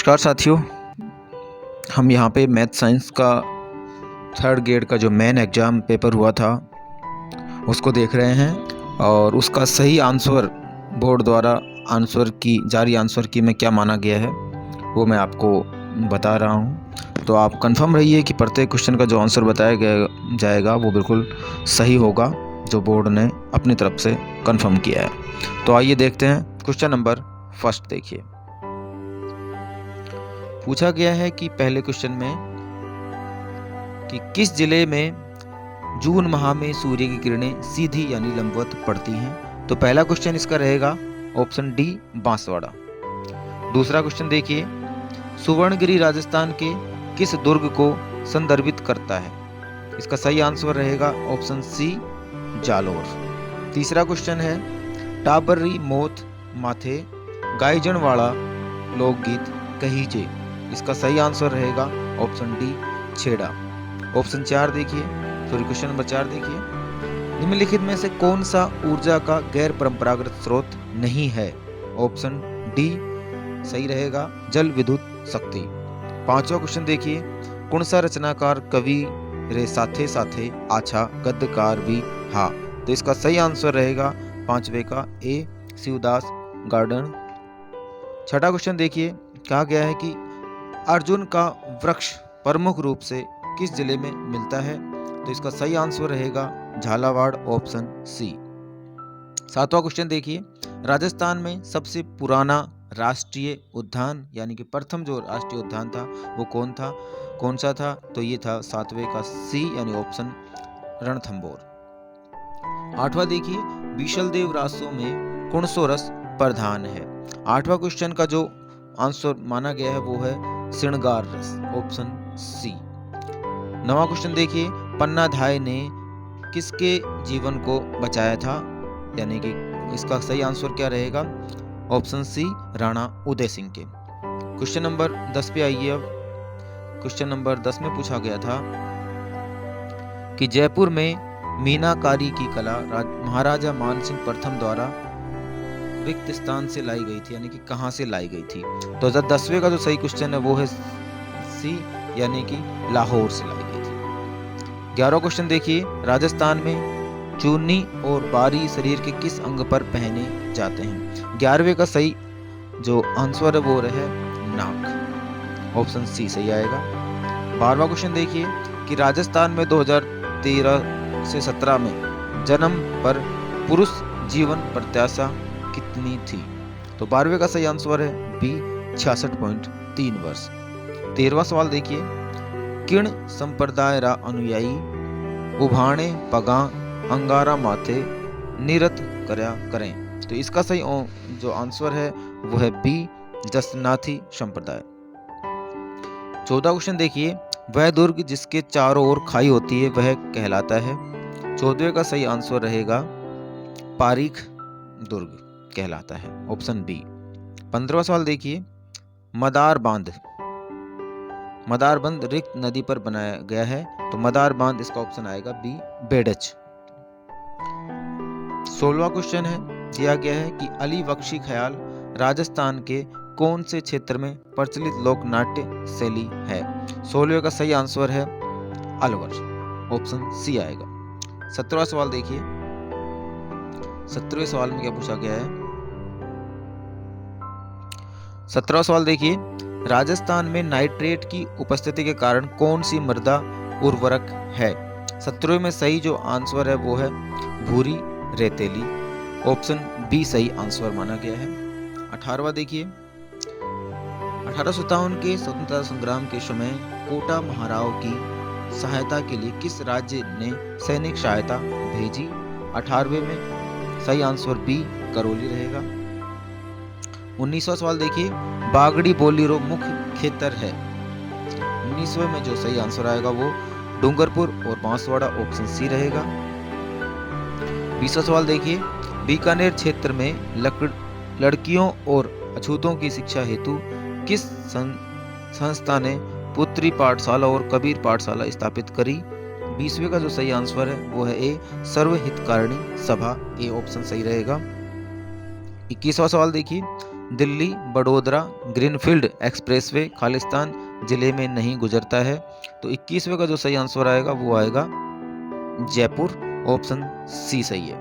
नमस्कार साथियों, हम यहाँ पे मैथ साइंस का थर्ड ग्रेड का जो मेन एग्ज़ाम पेपर हुआ था उसको देख रहे हैं और उसका सही आंसर बोर्ड द्वारा जारी आंसर की में क्या माना गया है वो मैं आपको बता रहा हूँ। तो आप कंफर्म रहिए कि प्रत्येक क्वेश्चन का जो आंसर बताया जाएगा वो बिल्कुल सही होगा, जो बोर्ड ने अपनी तरफ से कंफर्म किया है। तो आइए देखते हैं। क्वेश्चन नंबर फर्स्ट देखिए, पूछा गया है कि पहले क्वेश्चन में कि किस जिले में जून माह में सूर्य की किरणें सीधी यानी लंबवत पड़ती हैं। तो पहला क्वेश्चन इसका रहेगा ऑप्शन डी, बांसवाड़ा। दूसरा क्वेश्चन देखिए, सुवर्णगिरी राजस्थान के किस दुर्ग को संदर्भित करता है। इसका सही आंसर रहेगा ऑप्शन सी, जालोर। तीसरा क्वेश्चन है, टाबरी मोथ माथे गायजनवाड़ा लोकगीत कहीजे। इसका सही आंसर रहेगा ऑप्शन डी, छेड़ा। ऑप्शन 4 देखिए, क्वेश्चन नंबर 4 देखिए, निम्नलिखित में से कौन सा ऊर्जा का गैर परंपरागत स्रोत नहीं है। ऑप्शन डी सही रहेगा, जल विद्युत शक्ति। पांचवा क्वेश्चन देखिए, कौन सा रचनाकार कवि रे साथे साथे आछा गद्यकार भी हा। तो इसका सही आंसर रहेगा पांचवे का ए, शिवदास गार्डन। छठा क्वेश्चन देखिए, कहा गया है कि अर्जुन का वृक्ष प्रमुख रूप से किस जिले में मिलता है। तो इसका सही आंसर रहेगा झालावाड़, ऑप्शन सी। सातवां क्वेश्चन देखिए, राजस्थान में सबसे पुराना राष्ट्रीय उद्यान यानी कि प्रथम जो राष्ट्रीय उद्यान था वो कौन सा था। तो ये था सातवें का सी यानी ऑप्शन रणथंभौर। आठवां देखिए, बीशलदेव रासों में कौन सो रस प्रधान है। आठवां क्वेश्चन का जो आंसर माना गया है वो है श्रृंगार रस, ऑप्शन सी। नवां क्वेश्चन देखिए, पन्नाधाय ने किसके जीवन को बचाया था, यानी कि इसका सही आंसर क्या रहेगा, ऑप्शन सी, राणा उदय सिंह के। क्वेश्चन नंबर 10 पे आइए। अब क्वेश्चन नंबर 10 में पूछा गया था कि जयपुर में मीनाकारी की कला महाराजा मानसिंह प्रथम द्वारा रिक्त स्थान से लाई गई थी, यानी कि कहां से लाई गई थी। तो 10वें का जो सही क्वेश्चन है वो है सी, यानी कि लाहौर से लाई गई थी। 11वां क्वेश्चन देखिए, राजस्थान में चूनी और बारी शरीर के किस अंग पर पहने जाते हैं। 11वें का सही जो आंसर है वो है नाक, ऑप्शन सी सही आएगा। 12वां क्वेश्चन देखिए कि राजस्थान में 2013 से 17 में जन्म पर पुरुष जीवन प्रत्याशा कितनी थी। तो 12वें का सही आंसर है बी, 66.3 वर्ष। 13वां सवाल देखिए, किण संप्रदाय रा अनुयायी उभाणे पगा अंगारा माथे निरत करया करें। तो इसका सही जो आंसर है वो है बी, जसनाथी संप्रदाय। 14वां क्वेश्चन देखिए, वह दुर्ग जिसके चारों ओर खाई होती है वह कहलाता है। 14वें का सही आंसर रहेगा पारीख दुर्ग कहलाता है, ऑप्शन बी। 15वां सवाल देखिए, मदार बांध रिक्त नदी पर बनाया गया है। तो मदार बांध इसका ऑप्शन आएगा बी, बेडच। 16वां क्वेश्चन है, दिया गया है कि अली बख्शी ख्याल राजस्थान के कौन से क्षेत्र में प्रचलित लोक नाट्य शैली है। 16वें का सही आंसर है अलवर, ऑप्शन सी आएगा। 17वां सवाल देखिए, 17वें सवाल में क्या पूछा गया है। 17वां सवाल देखिए, राजस्थान में नाइट्रेट की उपस्थिति के कारण कौन सी मृदा उर्वरक है। 17वें में सही जो आंसर है वो है भूरी रेतीली, ऑप्शन बी सही आंसर माना गया है। 18वां देखिए, 1857 के स्वतंत्रता संग्राम के समय कोटा महाराव की सहायता के लिए किस राज्य ने सैनिक सहायता भेजी। 18वें में सही आंसर बी, करौली रहेगा। 19वां सवाल देखिए, बागड़ी बोलीरो मुख्य खेतर है। 19वें में जो सही आंसर आएगा वो डूंगरपुर और बांसवाड़ा, ऑप्शन सी रहेगा। 20वां सवाल देखिए, बीकानेर क्षेत्र में लड़कियों और अछूतों की शिक्षा हेतु किस संस्था ने पुत्री पाठशाला और कबीर पाठशाला स्थापित करी। 20वें का जो सही आंसर है वो है ए, सर्वहितकारिणी सभा, ए ऑप्शन सही रहेगा। 21वां सवाल देखिए, दिल्ली बड़ोदरा ग्रीनफील्ड एक्सप्रेसवे खालिस्तान जिले में नहीं गुजरता है। तो 21वें का जो सही आंसर आएगा वो आएगा जयपुर, ऑप्शन सी सही है।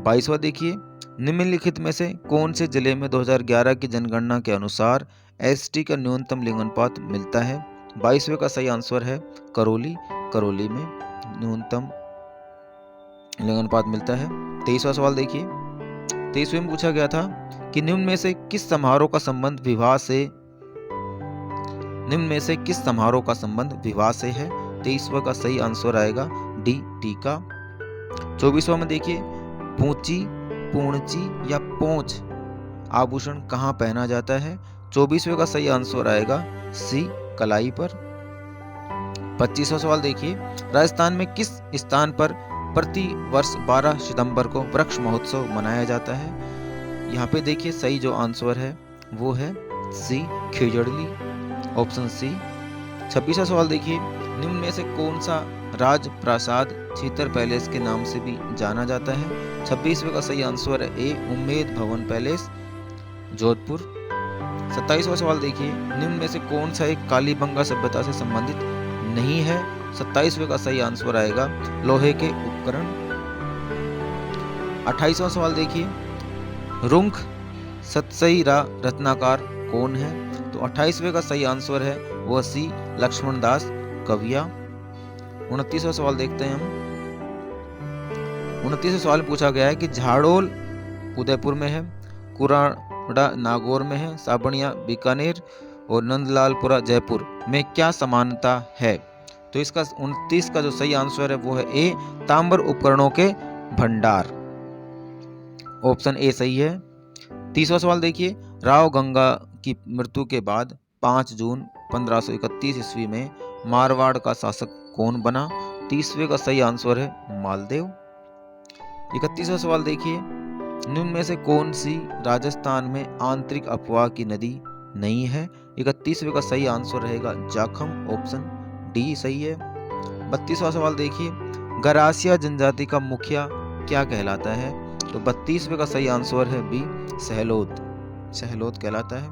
22वां देखिए, निम्नलिखित में से कौन से जिले में 2011 की जनगणना के अनुसार एसटी का न्यूनतम लिंग अनुपात मिलता है। 22वें का सही आंसर है करौली, करौली में न्यूनतम लिंग अनुपात मिलता है। 23वां सवाल देखिए, 23वें में पूछा गया था कि निम्न में से किस समारोह का संबंध विवाह से है। 23वां का सही आंसर आएगा डी टीका। 24वां में देखिए, पूंची, पूर्णची या पोंछ आभूषण कहाँ पहना जाता है। 24वें का सही आंसर आएगा सी कलाई पर। 25वां सवाल देखिए, राजस्थान में किस स्थान पर प्रति वर्ष 12 सितंबर को वृक्ष महोत्सव मनाया जाता है। यहाँ पे देखिए सही जो आंसर है वो है सी खेजड़ली, ऑप्शन सी। 26वां सवाल देखिए, निम्न में से कौन सा राजप्रासाद छीतर पैलेस के नाम से भी जाना जाता है। 26वें का सही आंसर है ए उम्मेद भवन पैलेस, जोधपुर। 27वां सवाल देखिए, निम्न में से कौन सा एक कालीबंगा सभ्यता से संबंधित नहीं है। 27वें का सही आंसर आएगा लोहे के उपकरण। 28वां सवाल देखिए, रुंख सतसईरा रत्नाकार कौन है। तो 28वें का सही आंसर है वह सी लक्ष्मण दास कविया। 29वां सवाल देखते हैं हम। 29वें सवाल पूछा गया है कि झाड़ोल उदयपुर में है, कुराड़ा नागौर में है, साबनिया बीकानेर और नंदलालपुरा जयपुर में क्या समानता है। तो इसका 29 का जो सही आंसर है वो है ए तांबर उपकरणों के भंडार, ऑप्शन ए सही है। 30वां सवाल देखिए, राव गंगा की मृत्यु के बाद 5 जून 1531 ईस्वी में मारवाड़ का शासक कौन बना। 30वें का सही आंसर है मालदेव। 31वां सवाल देखिए, निम्न में से कौन सी राजस्थान में आंतरिक अफवाह की नदी नहीं है। 31वें का सही आंसर रहेगा जाखम, ऑप्शन डी सही है। 32वां सवाल देखिए, गरासिया जनजाति का मुखिया क्या कहलाता है। तो 32वें का सही आंसर है बी सहलोद, सहलोद कहलाता है।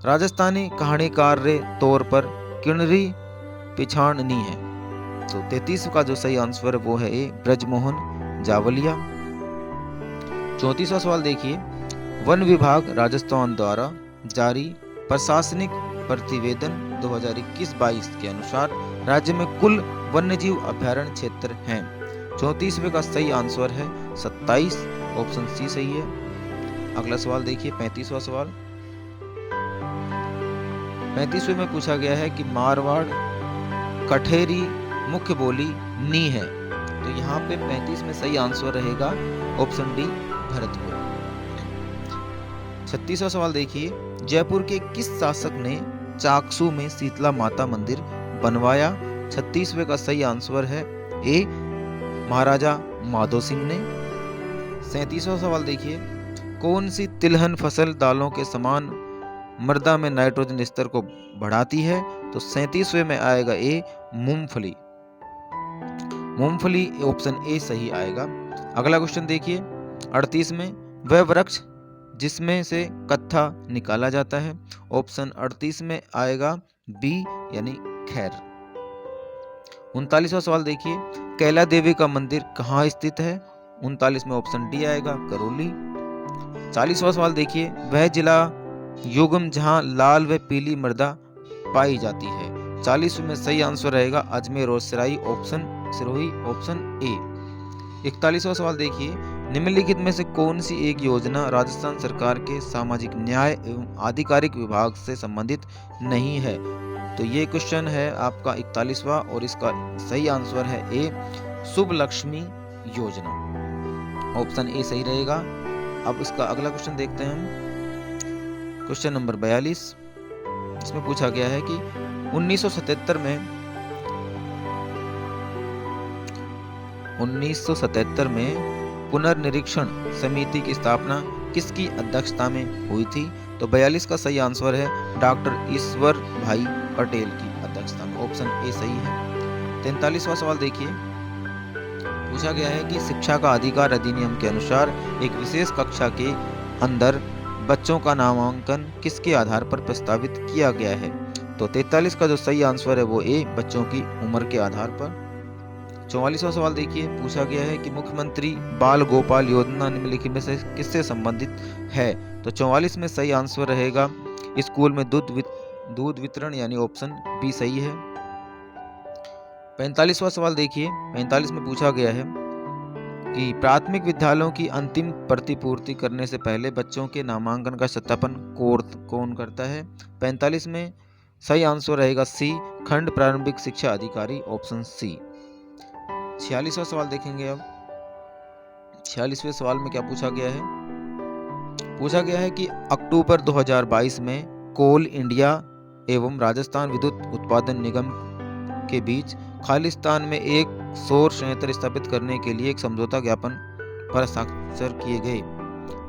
राजस्थानी कहानीकार रे तौर पर किन्नरी पिछाड़नी है। तो 33 का जो सही आंसर है वो है ए ब्रजमोहन जावलिया। 34वां सवाल देखिए, वन विभाग राजस्थान द्वारा जारी प्रशासनिक प्रतिवेदन 2021-22 के अनुसार राज्य में कुल वन्यजीव अभयारण्य क्षेत्र हैं। 34वें का सही आंसर है 27, ऑप्शन सी सही है। अगला सवाल देखिए, 35वां सवाल। 35वें में पूछा गया है कि मारवाड़ कठेरी मुख्य बोली नी है। तो यहाँ पे 35 में सही आंसर रहेगा ऑप्शन डी भरतपुर। 36वां सवाल देखिए, जयपुर के किस शासक ने चाकसू में शीतला माता मंदिर बनवाया। 36वें का सही आंसर है ए महाराजा माधो सिंह ने। 37वां सवाल देखिए, कौन सी तिलहन फसल दालों के समान मृदा में नाइट्रोजन स्तर को बढ़ाती है। तो 37वें में आएगा ए मूंगफली, मूंगफली ऑप्शन ए सही आएगा। अगला क्वेश्चन देखिए, 38 में वह वृक्ष जिसमें से कत्था निकाला जाता है। ऑप्शन 38 में आएगा बी यानी खैर। 39वां सवाल देखिए, कैला देवी का मंदिर कहाँ स्थित है। 39 में ऑप्शन डी आएगा करौली। 40वां सवाल देखिए, वह जिला युग्म जहां लाल व पीली मृदा पाई जाती है। 40 में सही आंसर रहेगा अजमेर और सिरोही, ऑप्शन ए। 41वां सवाल देखिए, निम्नलिखित में से कौन सी एक योजना राजस्थान सरकार के सामाजिक न्याय एवं आधिकारिक विभाग से संबंधित नहीं है। तो ये क्वेश्चन है आपका 41वां और इसका सही आंसर है ए शुभ लक्ष्मी योजना, ऑप्शन ए सही रहेगा। अब इसका अगला क्वेश्चन देखते हैं हम, क्वेश्चन नंबर 42। इसमें पूछा गया है कि 1977 में पुनर्निरीक्षण समिति की स्थापना किसकी अध्यक्षता में हुई थी। तो 42 का सही आंसर है डॉक्टर ईश्वर भाई पटेल की अध्यक्षता में, ऑप्शन ए सही है। 43वां सवाल देखिए, पूछा गया है कि शिक्षा का अधिकार अधिनियम के अनुसार एक विशेष कक्षा के अंदर बच्चों का नामांकन किसके आधार पर प्रस्तावित किया गया है? तो 43 का जो सही आंसर है वो ए, बच्चों की उम्र के आधार पर। 44वां सवाल देखिए, पूछा गया है कि मुख्यमंत्री बाल गोपाल योजना निम्नलिखित में से किससे संबंधित है? तो 44 में सही आंसर रहेगा स्कूल में दूध वितरण, यानी ऑप्शन बी सही है। 45वां सवाल देखिए, 45 में पूछा गया है कि प्राथमिक विद्यालयों की अंतिम प्रतिपूर्ति करने से पहले बच्चों के नामांकन का सत्यापन कौन करता है? 45 में सही आंसर रहेगा सी, खंड प्रारंभिक शिक्षा अधिकारी, ऑप्शन सी। 46वां सवाल देखेंगे अब। 46वें सवाल में क्या पूछा गया है? पूछा गया है कि अक्टूबर 2022 में कोल इंडिया एवं राजस्थान विद्युत उत्पादन निगम के बीच खालिस्तान में एक सौर संयंत्र स्थापित करने के लिए एक समझौता ज्ञापन पर हस्ताक्षर किए गए।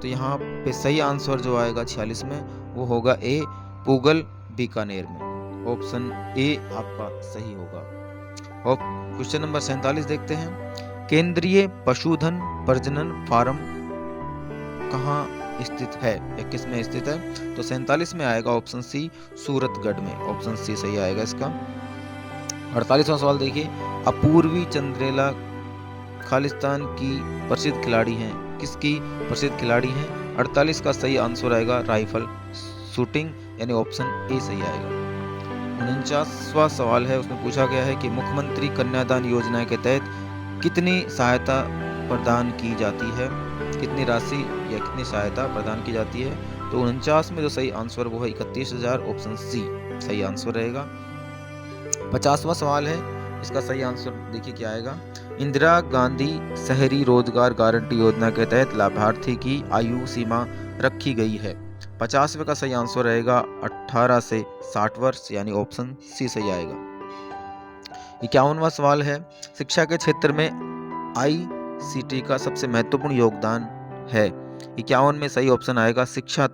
तो यहाँ पे सही आंसर जो आएगा 46 में वो होगा ए, पूगल बीकानेर में, ऑप्शन ए आपका सही होगा। और क्वेश्चन नंबर 47 देखते हैं, केंद्रीय पशुधन प्रजनन फार्म कहाँ स्थित है या किस में स्थित है? तो 47 में आएगा ऑप्शन सी, सूरतगढ़ में, ऑप्शन सी सही आएगा इसका। 48वां सवाल देखिए, अपूर्वी चंद्रेला खालिस्तान की प्रसिद्ध खिलाड़ी हैं, किसकी प्रसिद्ध खिलाड़ी हैं? 48 का सही आंसर आएगा राइफल शूटिंग, यानी ऑप्शन ए सही आएगा। 49वां सवाल है, उसमें पूछा गया है कि मुख्यमंत्री कन्यादान योजना के तहत कितनी सहायता प्रदान की जाती है, कितनी राशि या कितनी सहायता प्रदान की जाती है? तो 49 में जो सही आंसर वो है 31,000, ऑप्शन सी सही आंसर रहेगा। 50वां सवाल है, इसका सही आंसर देखिए क्या आएगा। इंदिरा गांधी शहरी रोजगार गारंटी योजना के तहत लाभार्थी की आयु सीमा रखी गई है। 50वें का सही आंसर रहेगा 18 से 60 वर्ष, यानी ऑप्शन सी सही आएगा। 51वां सवाल है, शिक्षा के क्षेत्र में ICT का सबसे महत्वपूर्ण योगदान है। 51 में सही ऑप्शन आएगा शिक्षा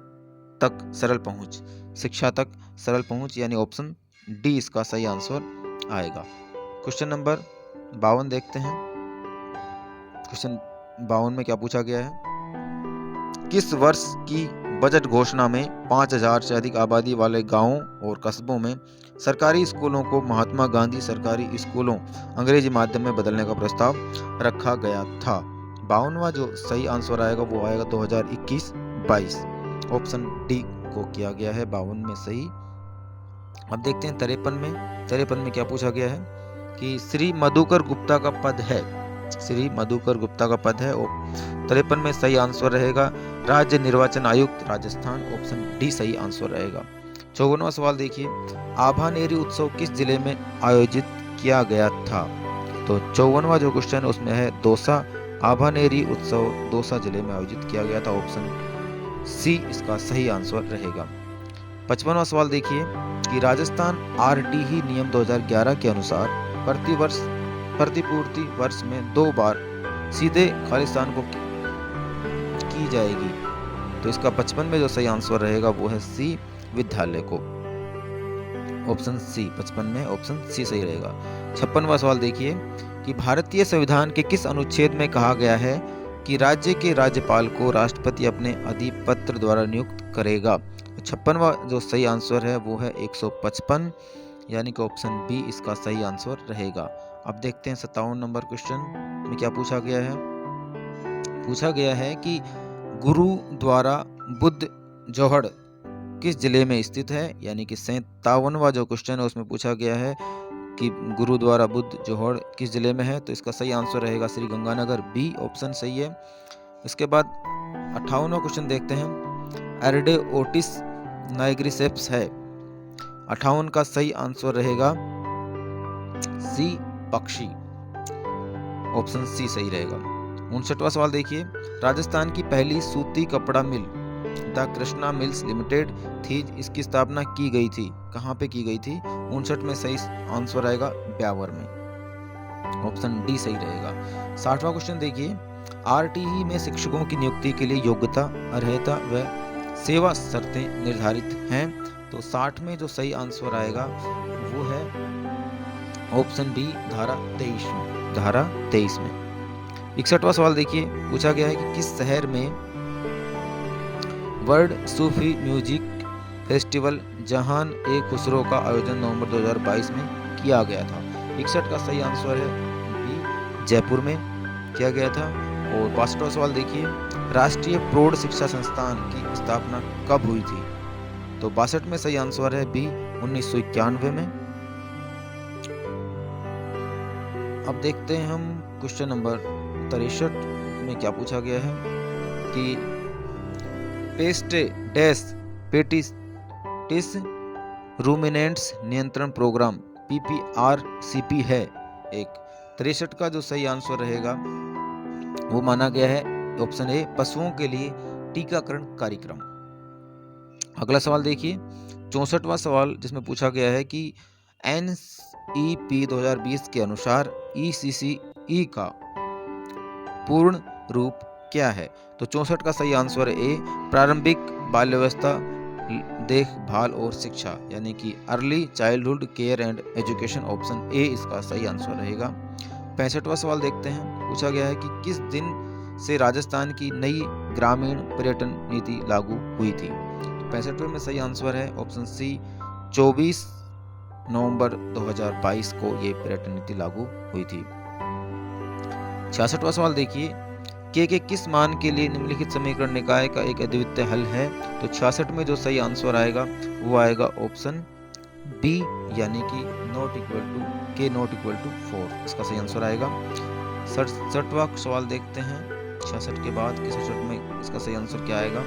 तक सरल पहुंच, शिक्षा तक सरल पहुंच, यानी ऑप्शन डी इसका सही आंसर आएगा। क्वेश्चन नंबर 52 देखते हैं। क्वेश्चन 52 में क्या पूछा गया है? किस वर्ष की बजट घोषणा में 5000 से अधिक आबादी वाले गांवों और कस्बों में सरकारी स्कूलों को महात्मा गांधी सरकारी स्कूलों अंग्रेजी माध्यम में बदलने का प्रस्ताव रखा गया था? 52वां जो सही आंसर आएगा वो आएगा 2021-22, ऑप्शन डी को किया गया है 52 में सही। अब देखते हैं 53 में क्या पूछा गया है कि श्री मधुकर गुप्ता का पद है, श्री मधुकर गुप्ता का पद है। 53 में सही आंसर रहेगा राज्य निर्वाचन आयुक्त राजस्थान, ऑप्शन डी सही आंसर रहेगा। 54वां सवाल देखिए, आभानेरी उत्सव किस जिले में आयोजित किया गया था? तो 54वां जो क्वेश्चन है उसमें है दौसा, आभानेरी उत्सव दौसा जिले में आयोजित किया गया था, ऑप्शन सी इसका सही आंसर रहेगा। 55वां सवाल देखिए कि राजस्थान RTE नियम 2011 के अनुसार प्रतिपूर्ति वर्ष में 2 बार सीधे खालिस्तान को की जाएगी। तो इसका 55 में जो सही आंसर रहेगा वो है सी, विद्यालय को, ऑप्शन सी। 55 में ऑप्शन सी सही रहेगा। 56वां सवाल देखिए कि भारतीय संविधान के किस अनुच्छेद में कहा गया है कि राज्य के राज्यपाल को राष्ट्रपति अपने अधिपत्र द्वारा नियुक्त करेगा? 56वां जो सही आंसर है वो है 155, यानी कि ऑप्शन बी इसका सही आंसर रहेगा। अब देखते हैं 57 नंबर क्वेश्चन में क्या पूछा गया है। पूछा गया है कि गुरुद्वारा बुद्ध जोहड़ किस जिले में स्थित है, यानी कि 57वां जो क्वेश्चन है उसमें पूछा गया है कि गुरुद्वारा बुद्ध जोहड़ किस जिले में है। तो इसका सही आंसर रहेगा श्री गंगानगर, बी ऑप्शन सही है। इसके बाद 58वां क्वेश्चन देखते हैं, एरडे ओटिस नाइग्रिसेप्स है। 58 का सही आंसर रहेगा सी, पक्षी, ऑप्शन सी सही रहेगा। 59वां सवाल देखिए, राजस्थान की पहली सूती कपड़ा मिल द कृष्णा मिल्स लिमिटेड थी, इसकी स्थापना की गई थी, कहाँ पे की गई थी? 59 में सही आंसर आएगा ब्यावर में, ऑप्शन डी सही रहेगा। 60वां क्वेश्चन देखिए, RTE में शिक्षकों की नियुक्ति के लिए योग्यता, अर्हता व सेवा शर्तें निर्धारित हैं। तो 60 में जो सही आंसर आएगा वो है ऑप्शन बी, धारा 23 में, धारा 23 में। 61वां सवाल देखिए, पूछा गया है कि किस शहर में वर्ल्ड सूफी म्यूजिक फेस्टिवल जहान ए खुसरो का आयोजन नवंबर 2022 में किया गया था। 61 का सही आंसर है बी, जयपुर में किया गया था। और 62वां सवाल देखिए, राष्ट्रीय प्रौढ़ शिक्षा संस्थान की स्थापना कब हुई थी? तो 62 में सही आंसर है बी, 1991 में। अब देखते हैं हम क्वेश्चन नंबर 63 में क्या पूछा गया है कि पेस्टे डैश पेटिस रूमिनेंट्स नियंत्रण प्रोग्राम PPRCP है एक। 63 का जो सही आंसर रहेगा वो माना गया है ऑप्शन ए, पशुओं के लिए टीकाकरण कार्यक्रम। अगला सवाल देखिए, 64वां सवाल जिसमें पूछा गया है कि NEP 2020 के अनुसार ECCE का पूर्ण रूप क्या है? तो 64 का सही आंसर है ए, प्रारंभिक बाल्यावस्था देखभाल और शिक्षा, यानी कि early childhood care and education, option A इसका सही आंसर रहेगा। 65वां सवाल देखते हैं, पूछा गया है कि किस दिन से राजस्थान की नई ग्रामीण पर्यटन नीति लागू हुई थी? 65वें में सही आंसर है ऑप्शन सी, 24 नवंबर 2022 को ये पर्यटन नीति लागू हुई थी। 66वां सवाल देखिए, के किस मान के लिए निम्नलिखित समीकरण निकाय का एक अद्वितीय हल है? तो 66 में जो सही आंसर आएगा वो आएगा ऑप्शन बी, यानी कि k नॉट इक्वल टू 4 इसका सही आंसर आएगा। 67वां सवाल देखते हैं, 66 के बाद 67 में इसका सही आंसर क्या आएगा?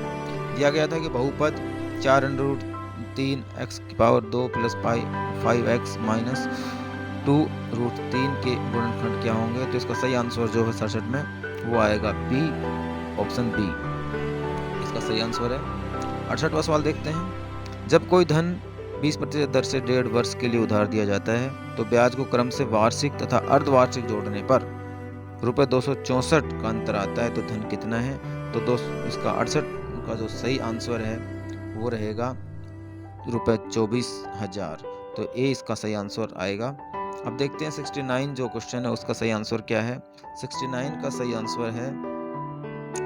दिया गया था कि बहुपद 4√3 x की पावर 2 प्लस 5x माइनस 2√3 के गुणनखंड क्या होंगे? तो इसका सही आंसर जो है 67 में वो आएगा बी, ऑप्शन बी इसका सही आंसर है। 68वां सवाल देखते हैं, जब कोई धन 20% दर से 1.5 वर्ष के लिए उधार दिया जाता है तो ब्याज को क्रम से वार्षिक तथा अर्धवार्षिक जोड़ने पर रुपए 264 का अंतर आता है, तो धन कितना है? तो इसका 68 का जो सही आंसर है वो रहेगा रुपए 24,000, तो ए इसका सही आंसर आएगा। अब देखते हैं 69 जो क्वेश्चन है उसका सही आंसर क्या है? 69 का सही आंसर है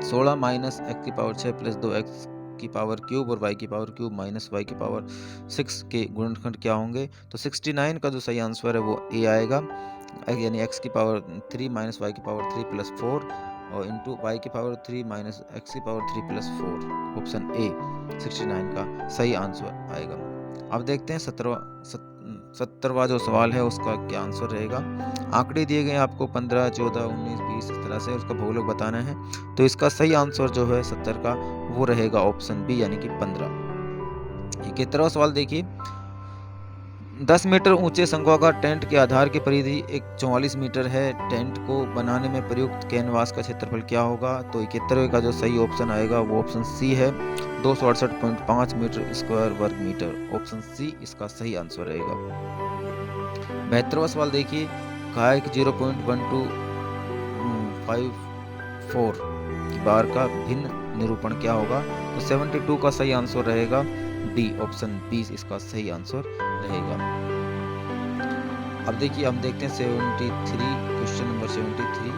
16 माइनस x की पावर 6 प्लस 2x की पावर क्यूब और y की पावर क्यूब माइनस y की पावर 6 के गुणनखंड क्या होंगे? तो 69 का जो सही आंसर है वो ए आएगा, यानी x की पावर 3 माइनस y की पावर 3 प्लस 4 और इंटू y की पावर 3 माइनस x की पावर 3 प्लस 4, ऑप्शन ए 69 का सही आंसर आएगा। अब देखते हैं 70वां जो सवाल है उसका क्या आंसर रहेगा। आंकड़े दिए गए आपको 15, 14, 19, 20 इस तरह से उसका भौगोलिक बताना है, तो इसका सही आंसर जो है 70 का वो रहेगा ऑप्शन बी, यानी कि 15। 71वां सवाल देखिए, 10 मीटर ऊंचे शंक्वाकार टेंट के आधार की परिधि 44 मीटर है, टेंट को बनाने में प्रयुक्त कैनवास का क्षेत्रफल क्या होगा? तो 71वें का जो सही ऑप्शन आएगा वो ऑप्शन सी है, 268.5 मीटर स्क्वायर वर्ग मीटर, ऑप्शन सी इसका सही आंसर रहेगा। 72वां सवाल देखिए, कहा है कि 0.1254 की बार का भिन्न निरूपण क्या होगा? तो 72 का सही आंसर रहेगा डी, ऑप्शन बी इसका सही आंसर रहेगा। अब देखिए हम देखते हैं 73 क्वेश्चन नंबर 73।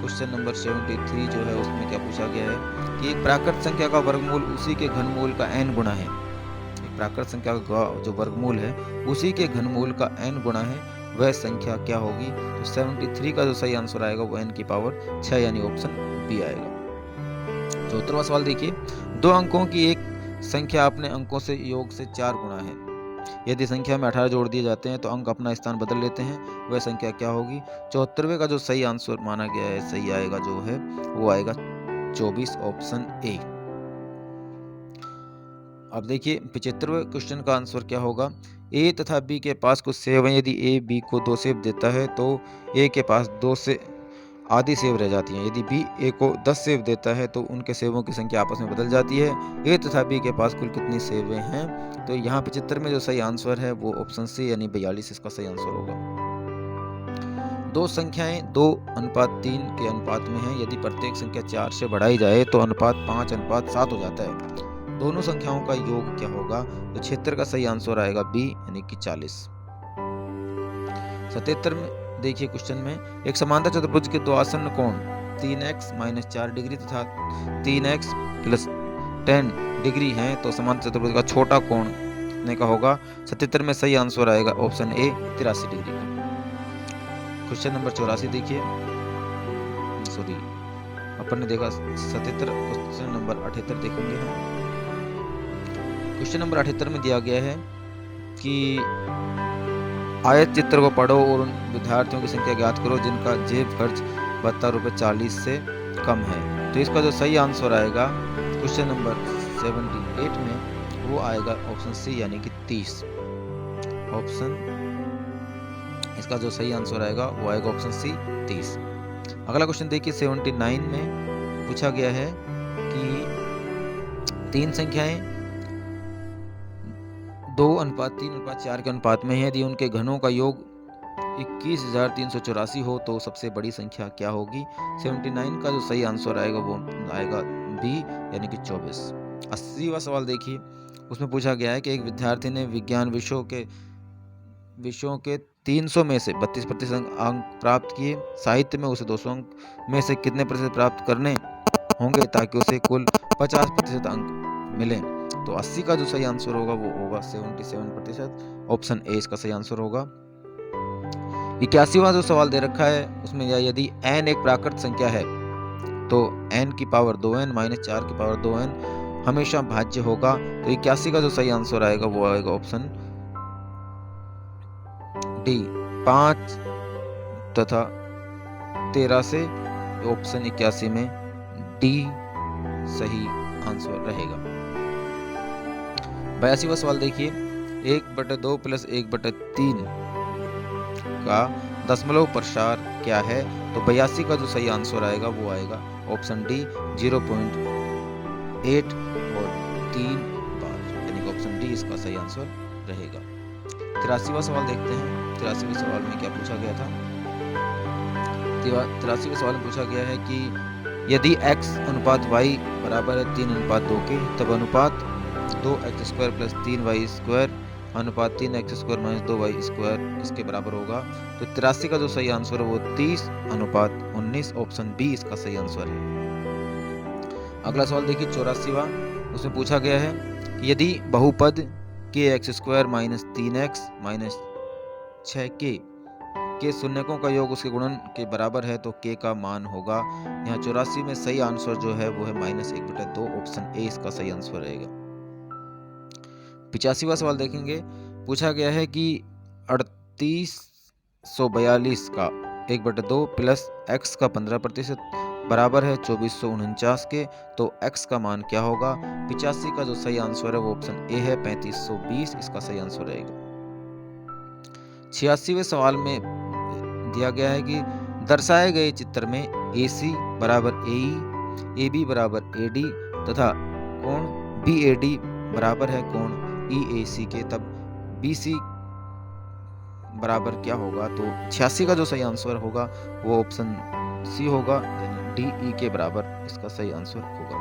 क्वेश्चन नंबर 73 जो है उसमें क्या पूछा गया है कि एक प्राकृत संख्या का वर्गमूल उसी के घनमूल का n गुना है। एक प्राकृत संख्या का जो वर्गमूल है उसी के घनमूल का n गुना है, वह संख्या क्या होगी? तो 73 का जो सही आंसर आएगा वो n की पावर 6, यानी ऑप्शन बी आएगा। 74वां सवाल देखिए, 2 अंकों की एक संख्या अपने अंकों से योग से 4 गुना है, यदि संख्या में 18 जोड़ दिए जाते हैं तो अंक अपना स्थान बदल लेते हैं, वह संख्या क्या होगी? 74वें का जो सही आंसर माना गया है सही आएगा जो है वो आएगा 24, ऑप्शन ए। अब देखिए 75वें क्वेश्चन का आंसर क्या होगा? ए तथा बी के पास कुछ सेब हैं, यदि ए बी को 2 सेब देता है तो ए के पास 2 से आधी सेब रह जाती हैं, यदि बी ए को 10 सेब देता है तो उनके सेबों की संख्या आपस में बदल जाती है। ए तथा बी के पास कुल कितनी सेबें हैं? तो यहाँ 75 में जो सही आंसर है वो ऑप्शन सी, यानी 42 इसका सही आंसर होगा। 2 संख्याएं 2:3 के अनुपात में हैं, यदि प्रत्येक संख्या 4 से बढ़ाई जाए तो अनुपात 5:7 हो जाता है, दोनों संख्याओं का योग क्या होगा? तो 76 का सही आंसर आएगा बी, यानी कि 40। 77 में देखिए क्वेश्चन में, एक समांतर चतुर्भुज के दो आसन्न कोण 3x - 4 डिग्री तथा 3x + 10 डिग्री हैं तो समांतर चतुर्भुज का छोटा कोण कितने का होगा? 77 में सही आंसर आएगा ऑप्शन ए 83 डिग्री का। क्वेश्चन नंबर 84 देखिए, सॉरी अपन ने देखा 77, क्वेश्चन नंबर 78 देखेंगे हम। क्वेश्चन नंबर 78 में दिया गया है कि आयत चित्र को पढ़ो और उन विद्यार्थियों की संख्या ज्ञात करो जिनका जेब खर्च ₹72 से कम है। तो इसका जो सही आंसर आएगा क्वेश्चन नंबर 78 में वो आएगा ऑप्शन सी यानी कि 30 ऑप्शन। इसका जो सही आंसर आएगा वो आएगा ऑप्शन सी 30। अगला क्वेश्चन देखिए 79 में पूछा गया है कि तीन संख्याएं 2:3:4 के अनुपात में है। यदि उनके घनों का योग 21,384 हो तो सबसे बड़ी संख्या क्या होगी? 79 का जो सही आंसर आएगा वो आएगा बी यानी कि 24। 80वां सवाल देखिए, उसमें पूछा गया है कि एक विद्यार्थी ने विज्ञान विषयों के 300 में से 32% अंक प्राप्त किए। साहित्य में उसे 200 अंक में से कितने प्रतिशत प्राप्त करने होंगे ताकि उसे कुल 50% अंक मिले? तो 80 का जो सही आंसर होगा वो होगा 77%, ऑप्शन ए इसका सही आंसर होगा। 81वां जो सवाल दे रखा है उसमें यदि n एक प्राकृत संख्या है तो n की पावर 2n - 4 की पावर 2n हमेशा भाज्य होगा। तो 81 का जो सही आंसर आएगा वो आएगा ऑप्शन डी 5 तथा 13 से, ऑप्शन 81 में डी सही आंसर रहेगा। 82वां सवाल देखिए, 1/2 + 1/3 का दशमलव प्रसार क्या है? तो 82 का जो सही आंसर आएगा वो आएगा ऑप्शन डी 0.8 और 3 बार यानी कि ऑप्शन डी इसका सही आंसर रहेगा। 83वां सवाल देखते हैं। 83वें सवाल में क्या पूछा गया था? 83वें सवाल में पूछा गया है कि यदि x अनुपात y बराबर है 3:2 के तब अनुपात 2x² + 3y² अनुपात 3x² - 2y² इसके बराबर होगा। तो 83 का जो सही आंसर है वो 30:19, ऑप्शन बी इसका सही आंसर है। अगला सवाल देखिए 84वां, उसमें पूछा गया है कि यदि बहुपद kx² - 3x - 6k के शून्यकों का योग उसके गुणन के बराबर है तो k का मान होगा। यहाँ 84 में सही आंसर जो है वो है -1/2, ऑप्शन ए इसका सही आंसर रहेगा। 85वां सवाल देखेंगे, पूछा गया है कि 3842 का 1/2 प्लस x का 15% बराबर है 2449 के, तो x का मान क्या होगा? 85 का जो सही आंसर है वो ऑप्शन ए है 3520 इसका सही आंसर रहेगा। 86वें सवाल में दिया गया है कि दर्शाए गए चित्र में AC बराबर AE, AB बराबर AD तथा कोण BAD बराबर है कोण EAC के, तब BC बराबर क्या होगा? तो 86 का जो सही आंसर होगा वो ऑप्शन सी होगा यानी DE के बराबर इसका सही आंसर होगा।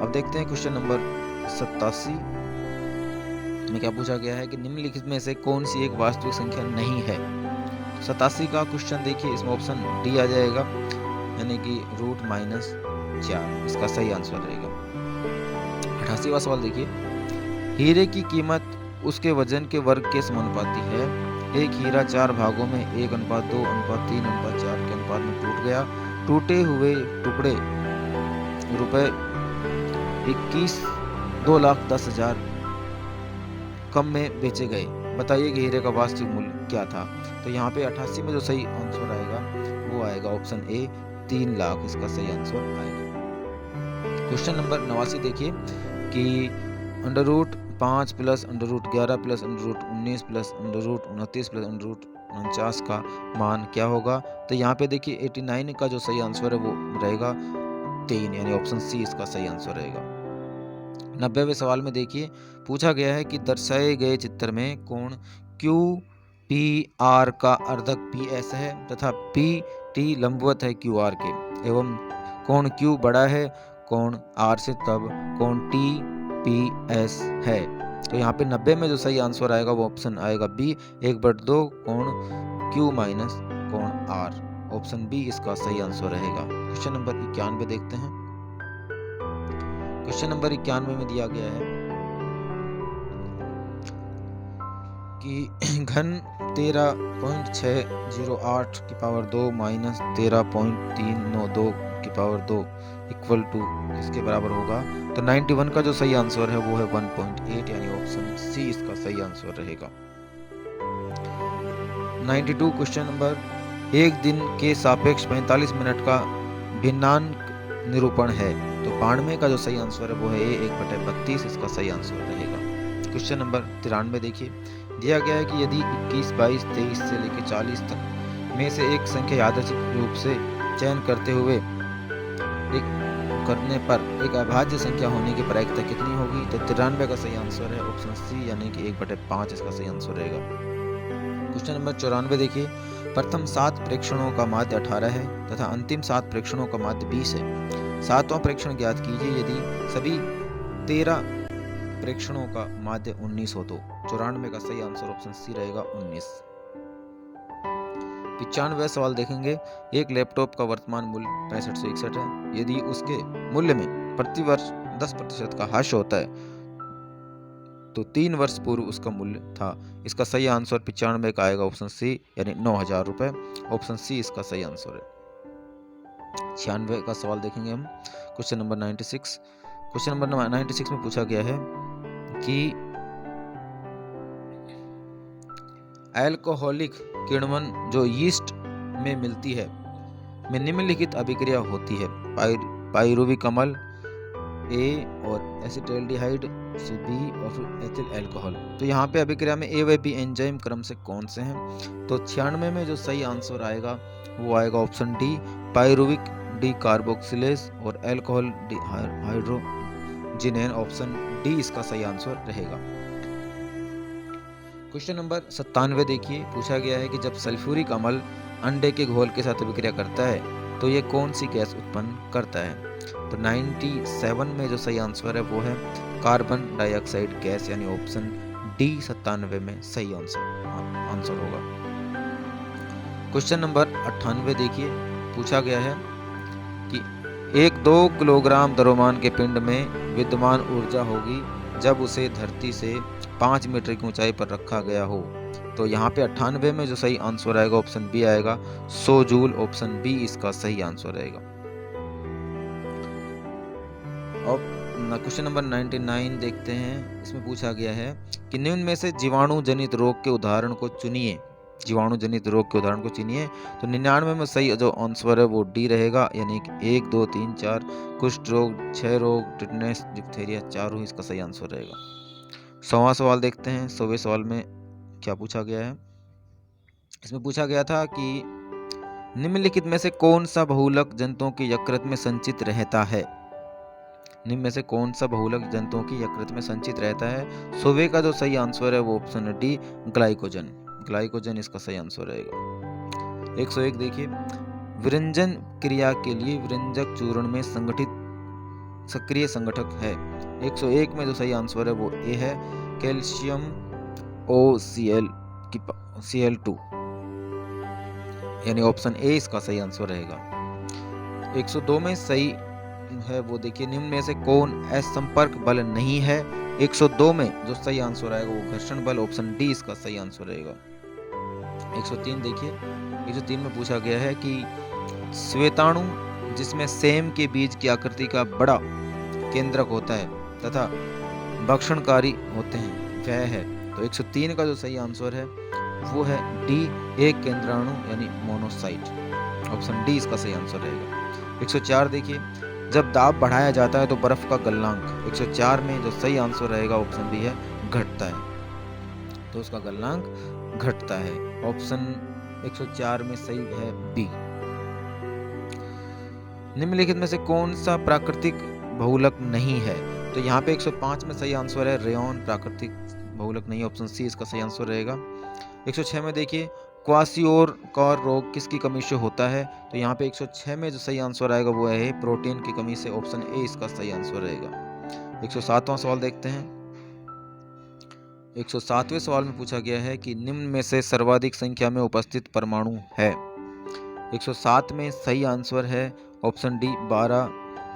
अब देखते हैं क्वेश्चन नंबर 87 में क्या पूछा गया है कि निम्नलिखित में से कौन सी एक वास्तविक संख्या नहीं है? 87 का क्वेश्चन देखिए, इसमें ऑप्शन डी आ जाएगा यानी कि √-4 इसका सही आंसर रहेगा। 88वां सवाल देखिए, हीरे की कीमत उसके वजन के वर्ग के समानुपाती है। एक हीरा 4 भागों में 1:2:3:4 के अनुपात में टूट गया। टूटे हुए टुकड़े रुपए 2,10,000 कम में बेचे गए। बताइए कि हीरे का वास्तविक मूल्य क्या था? तो यहाँ पे 88 में जो सही आंसर आएगा वो आएगा ऑप्शन ए 3 लाख इसका सही आंसर आएगा। क्वेश्चन नंबर 89 देखिए कि √5 + √11 + √19 + √29 + √49 का मान क्या होगा? तो यहाँ पे देखिए 89 का जो सही आंसर है वो रहेगा 3 यानी ऑप्शन सी इसका सही आंसर रहेगा। 90वें सवाल में देखिए पूछा गया है कि दर्शाए गए चित्र में कोण QPR का अर्धक PS है तथा PT लंबवत है QR के एवं कोण Q बड़ा है कोण R से तब कोण TPS है। तो यहाँ पे 90 में जो सही आंसर आएगा वो ऑप्शन आएगा बी 1/2 कोण Q - कोण R, ऑप्शन बी इसका सही आंसर रहेगा। क्वेश्चन नंबर 91 देखते हैं। क्वेश्चन नंबर 91 में दिया गया है कि घन 13.608 की पावर 2 माइनस 13.392 की पावर 2 इक्वल टू किसके बराबर होगा। तो 91 का जो सही आंसर है वो है 1.8, यानी ऑप्शन सी इसका सही आंसर रहेगा। 92 क्वेश्चन नंबर, एक दिन के सापेक्ष 45 मिनट का भिन्नांक निरूपण है। तो 92 का जो सही आंसर है वो है 1/32, इसका सही आंसर रहेगा। क्वेश्चन नंबर 93 देखिए, दिया गया है कि यदि 21, 22, 23 से लेकर 40 तक में से एक संख्या यादृच्छिक रूप से चयन करने पर एक अभाज्य संख्या होने की प्रायिकता कितनी होगी। तो 93 का सही आंसर है ऑप्शन सी, यानी कि 1/5 इसका सही आंसर रहेगा। क्वेश्चन नंबर 94 देखिए, प्रथम 7 प्रेक्षणों का माध्य 18 है तथा अंतिम 7 प्रेक्षणों का माध्य 20 है। 7वां प्रेक्षण ज्ञात कीजिए यदि सभी 13 प्रेक्षणों का माध्य 19 हो तो। 94 का सही आंसर ऑप्शन सी रहेगा 19। 95वां सवाल देखेंगे, एक लैपटॉप का वर्तमान मूल्य 6561 है। यदि उसके मूल्य में प्रतिवर्ष 10% का ह्रास होता है तो 3 वर्ष पूर्व उसका मूल्य था। इसका सही आंसर 95 का आएगा ऑप्शन सी, यानी 9000 रुपए। ऑप्शन सी इसका सही आंसर है। 96 का सवाल देखेंगे हम, क्वेश्चन नंबर 96। क्वेश्चन नंबर 96 में पूछा गया है कि अल्कोहलिक किण्वन जो यीस्ट में मिलती है में निम्नलिखित अभिक्रिया होती है। पाइरुविक अम्ल ए और एसिटाल्डिहाइड से बी और फिर एथिल अल्कोहल। तो यहाँ पे अभिक्रिया में ए व बी एंजाइम क्रम से कौन से हैं। तो 96 में जो सही आंसर आएगा वो आएगा option D, pyruvic D carboxylase और अल्कोहल डी हाइड्रोजिनेन। ऑप्शन डी इसका सही आंसर रहेगा। क्वेश्चन नंबर 97 देखिए, पूछा गया है कि जब सल्फ्यूरिक अम्ल अंडे के घोल के साथ अभिक्रिया करता है तो ये कौन सी गैस उत्पन्न करता है। तो 97 में जो सही आंसर है वो है कार्बन डाइऑक्साइड गैस, यानी ऑप्शन डी 97 में सही आंसर होगा। क्वेश्चन नंबर 98 देखिए, पूछा गया है कि 1-2 किलोग्राम द्रव्यमान के पिंड में विद्यमान ऊर्जा होगी जब उसे धरती से 5 मीटर की ऊंचाई पर रखा गया हो। तो यहाँ पे 98 में जो सही आंसर आएगा ऑप्शन बी आएगा 100 जूल। ऑप्शन बी इसका सही आंसर रहेगा। और क्वेश्चन नंबर 99 देखते हैं, इसमें पूछा गया है कि निम्न में से जीवाणु जनित रोग के उदाहरण को चुनिए। जीवाणुजनित रोग के उदाहरण को चुनिए। तो 99 में सही जो आंसर है वो डी रहेगा, यानी 1, 2, 3, 4 कुष्ठ रोग, 6 रोग, टिटनेस, डिप्थीरिया, चारों ही इसका सही आंसर रहेगा। 100वां सवाल देखते हैं। 100वें सवाल में क्या पूछा गया है। इसमें पूछा गया था कि निम्नलिखित में से कौन सा बहुलक जंतुओं की यकृत में संचित रहता है। निम्न में से कौन सा बहुलक जंतुओं की यकृत में संचित रहता है। 100वें का जो सही आंसर है वो ऑप्शन है डी, ग्लाइकोजन। ग्लाइकोजन इसका सही आंसर रहेगा। 101 देखिए, विरंजन क्रिया के लिए विरंजक चूर्ण में संगठित सक्रिय संगठक है। 101 में जो सही आंसर है वो ए है, कैल्शियम OCl2, यानी ऑप्शन ए इसका सही आंसर रहेगा। 102 में सही है वो देखिए, निम्न में से कौन असंपर्क बल नहीं है। 102 में जो सही आंसर आएगा वो घर्षण बल। ऑप्शन डी इसका सही आंसर रहेगा। 103 देखिए, 103 में पूछा गया है कि श्वेताणु जिसमें सेम के बीज की आकृति का बड़ा केंद्रक होता है तथा भक्षणकारी होते हैं वह है। तो 103 का जो सही आंसर है वो है डी, एक केंद्राणु यानी मोनोसाइट। ऑप्शन डी इसका सही आंसर रहेगा। 104 देखिए, जब दाब बढ़ाया जाता है तो बर्फ का गलनांक। 104 में जो सही आंसर रहेगा ऑप्शन बी है, घटता है। तो उसका गलनांक घटता है। ऑप्शन 104 में सही है बी। निम्नलिखित में से कौन सा प्राकृतिक बहुलक नहीं है। तो यहाँ पे 105 में सही आंसर है रेयॉन, प्राकृतिक बहुलक नहीं। ऑप्शन सी इसका सही आंसर रहेगा। 106 में देखिए, क्वासियोरकार रोग किसकी कमी से होता है। तो यहाँ पे 106 में जो सही आंसर आएगा वो है प्रोटीन की कमी से। ऑप्शन ए इसका सही आंसर रहेगा। 107वां सवाल देखते हैं। 107वें सवाल में पूछा गया है कि निम्न में से सर्वाधिक संख्या में उपस्थित परमाणु है। 107 में सही आंसर है ऑप्शन डी, 12